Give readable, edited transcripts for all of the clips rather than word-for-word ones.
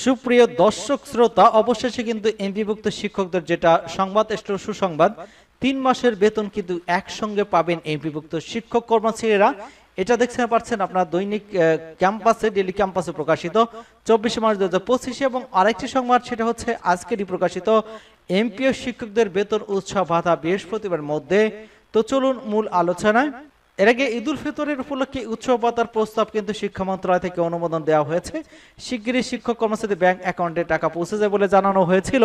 সুপ্রিয় দর্শক শ্রোতা, অবশেষে কিন্তু এমপিভুক্ত শিক্ষকদের যেটা সংবাদ, সুসংবাদ, 3 মাসের বেতন কিন্তু একসঙ্গে পাবেন এমপিভুক্ত শিক্ষক কর্মচারীরা। এটা দেখতে পাচ্ছেন আপনার দৈনিক ক্যাম্পাসে, ডেইলি ক্যাম্পাসে প্রকাশিত 24 মার্চ 2025। এবং আরেকটি সংবাদ, সেটা হচ্ছে আজকেরই প্রকাশিত এমপিও শিক্ষকদের বেতন উৎসব ভাতা বৃহস্পতিবার মধ্যে। তো চলুন মূল আলোচনায়। এর আগে ঈদ উল ফিতরের উপলক্ষে উৎসব ভাতার প্রস্তাব কিন্তু শিক্ষা মন্ত্রণালয় থেকে অনুমোদন দেওয়া হয়েছে। শিগগিরই শিক্ষক কর্মচারীদের ব্যাংক অ্যাকাউন্টে টাকা পৌঁছে যায় বলে জানানো হয়েছিল।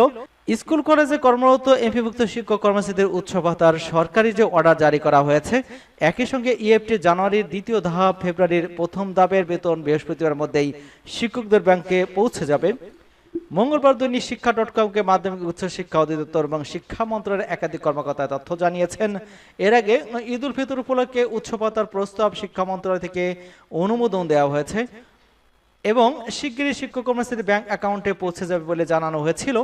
স্কুল কলেজে কর্মরত এমপিভুক্ত শিক্ষক কর্মচারীদের উৎসব ভাতার সরকারি যে অর্ডার জারি করা হয়েছে, একই সঙ্গে ইএফটি জানুয়ারির দ্বিতীয় ধাপ, ফেব্রুয়ারির প্রথম ধাপের বেতন বৃহস্পতিবার মধ্যেই শিক্ষকদের ব্যাংকে পৌঁছে যাবে। মঙ্গলবার দৈনিক শিক্ষা.com-কে মাধ্যমিক উচ্চ শিক্ষা অধিদপ্তর এবং শিক্ষা মন্ত্রণালয়ের একাধিক কর্মকর্তা তথ্য জানিয়েছেন। এর আগে ঈদ উল ফিতর উপলক্ষে উৎসব ভাতার প্রস্তাব শিক্ষা মন্ত্রণালয় থেকে অনুমোদন দেওয়া হয়েছে এবং শিগগিরই শিক্ষক কর্মচারীদের ব্যাংক অ্যাকাউন্টে পৌঁছে যাবে বলে জানানো হয়েছিল।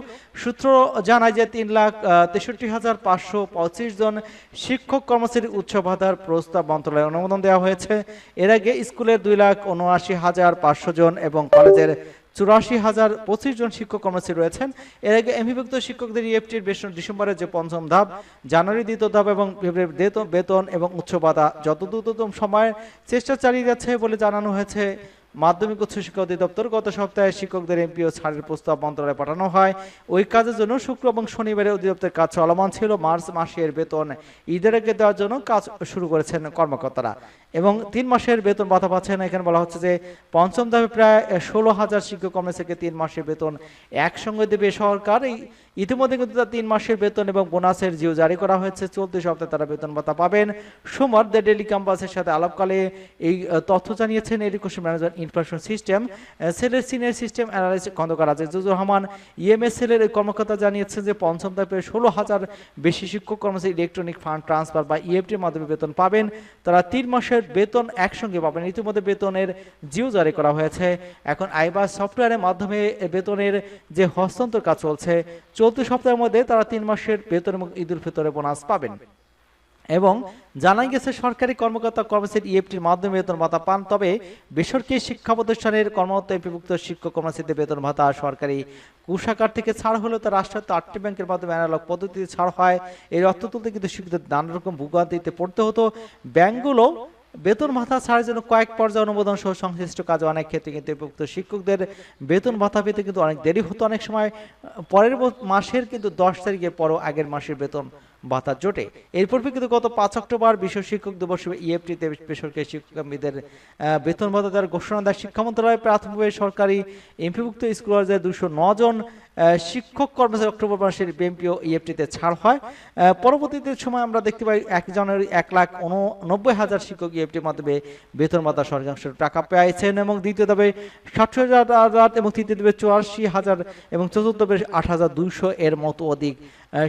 সূত্র জানায় যে 3,63,525 জন শিক্ষক কর্মচারীর উৎসব ভাতার প্রস্তাব মন্ত্রণালয়ে অনুমোদন দেওয়া হয়েছে। এর আগে স্কুলের 2,79,500 জন এবং কলেজের 84,025 জন শিক্ষক কর্মচারী রয়েছেন। এর আগে এমপিভুক্ত শিক্ষকদের ইএফটির ডিসেম্বরের যে পঞ্চম ধাপ, জানুয়ারি দ্বিতীয় ধাপ এবং ফেব্রুয়ারি বেতন এবং উৎসব ভাতা যত দ্রুততম সময়ে চেষ্টা চালিয়ে যাচ্ছে বলে জানানো হয়েছে। মাধ্যমিক উচ্চ শিক্ষা অধিদপ্তর গত সপ্তাহে শিক্ষকদের এমপিও ছাড়ের প্রস্তাব মন্ত্রণালয়ে পাঠানো হয়। ওই কাজের জন্য শুক্র এবং শনিবারে অধিদপ্তরের কাজ চলমান ছিল। মার্চ মাসের বেতন ঈদের আগে দেওয়ার জন্য কাজ শুরু করেছেন কর্মকর্তারা এবং 3 মাসের বেতন ভাতা পাচ্ছেন। এখানে বলা হচ্ছে যে পঞ্চম ধাপে প্রায় 16,000 শিক্ষক কর্মচারীকে 3 মাসের বেতন একসঙ্গে দেবে সরকার। ইতিমধ্যে কিন্তু 3 মাসের বেতন এবং বোনাসের জিও জারি করা হয়েছে। চলতি সপ্তাহে তারা বেতন ভাতা পাবেন। সোমবার দ্য ডেইলি ক্যাম্পাসের সাথে আলাপকালে এই তথ্য জানিয়েছেন এডুকেশন ম্যানেজমেন্ট ইনফরমেশন সিস্টেম সেলের senior system analyst Khandakar Azizur Rahman. EMS সেলের কর্মকর্তা জানিয়েছেন যে পঞ্চম ধাপে 16,000 বেশি শিক্ষক কর্মচারী ইলেকট্রনিক ফান্ড ট্রান্সফার বা ইএফটির মাধ্যমে বেতন পাবেন। তারা 3 মাসের বেতন একসঙ্গে পাবেন। ইতিমধ্যে বেতনের জিও জারি করা হয়েছে। এখন আইবাস সফটওয়্যারের মাধ্যমে বেতনের যে হস্তান্তর কাজ চলছে। চলতি সপ্তাহের মধ্যে তারা 3 মাসের বেতন এবং ঈদ উল ফিতরে বোনাস পাবেন। এবং জানা গেছে সরকারি কর্মকর্তা কর্মচারী ইএফটির মাধ্যমে বেতন ভাতা পান, তবে বেসরকারি শিক্ষা প্রতিষ্ঠানের কর্মরত এমপিভুক্ত শিক্ষক কর্মচারীদের বেতন ভাতা সরকারি কোষাগার থেকে ছাড় হলেও তা রাষ্ট্রায়ত্ত 8টি ব্যাংকের মাধ্যমে অ্যানালগ পদ্ধতিতে ছাড় হয়। এই অর্থ তুলতে কিন্তু শিক্ষকদের নানা রকম ভোগান্তিতে পড়তে হতো। ব্যাংকগুলো বেতন ভাতা ছাড়ার জন্য কয়েক পর্যায়ে অনুমোদন সহ সংশ্লিষ্ট কাজে অনেক ক্ষেত্রে কিন্তু এমপিভুক্ত শিক্ষকদের বেতন ভাতা পেতে কিন্তু অনেক দেরি হতো। অনেক সময় পরের মাসের কিন্তু 10 তারিখের পরও আগের মাসের বেতন ভাতা জোটে। এরপর কিন্তু গত 5 অক্টোবর বিশ্ব শিক্ষক দিবসে ইএফটিতে বেসরকারি শিক্ষকদের বেতন ভাতা দেওয়ার ঘোষণা দেয় শিক্ষা মন্ত্রণালয়। প্রাথমিকভাবে সরকারি এমপিভুক্ত স্কুল কলেজের 209 জন শিক্ষক কর্মচারী অক্টোবর মাসের এমপিও ইএফটিতে ছাড় হয়। পরবর্তীতে সময় আমরা দেখতে পাই 1 জানুয়ারি 1,89,000 শিক্ষক ইএফটির মাধ্যমে বেতন ভাতা সরকার টাকা পেয়েছেন এবং দ্বিতীয় ধাপে 60,000 এবং তৃতীয় ধাপে 84,000 এবং চতুর্থ ধাপে 8,200 এর মতো অধিক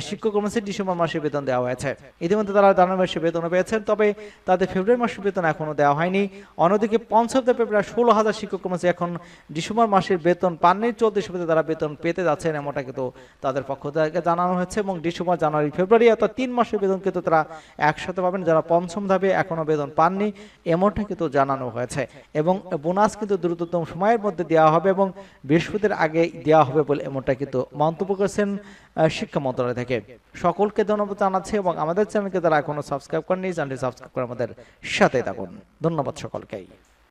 শিক্ষক কর্মচারী ডিসেম্বর মাসে বেতন দেওয়া হয়েছে। ইতিমধ্যে তারা জানুয়ারি মাসে বেতন পেয়েছেন, তবে তাদের ফেব্রুয়ারি মাসের বেতন এখনো দেওয়া হয়নি। অন্যদিকে পঞ্চম ধাপে প্রায় 16,000 শিক্ষক কর্মচারী এখন ডিসেম্বর মাসের বেতন পাননি। চলতি সপ্তাহে তারা বেতন পেতে যাচ্ছেন, এমনটা কিন্তু তাদের পক্ষ থেকে জানানো হয়েছে। এবং ডিসেম্বর, জানুয়ারি, ফেব্রুয়ারি অর্থাৎ 3 মাসের বেতন কিন্তু তারা একসাথে পাবেন, যারা পঞ্চম ধাপে এখনো বেতন পাননি, এমনটা কিন্তু জানানো হয়েছে। এবং বোনাস কিন্তু দ্রুততম সময়ের মধ্যে দেওয়া হবে এবং বৃহস্পতির আগে দেওয়া হবে বলে এমনটা কিন্তু মন্তব্য করেছেন শিক্ষা মন্ত্রণালয় থেকে। সকলকে ধন্যবাদ জানাচ্ছি এবং আমাদের চ্যানেলকে যারা এখনো সাবস্ক্রাইব করেননি, চ্যানেলটি সাবস্ক্রাইব করে আমাদের সাথে থাকুন। ধন্যবাদ সকলকেই।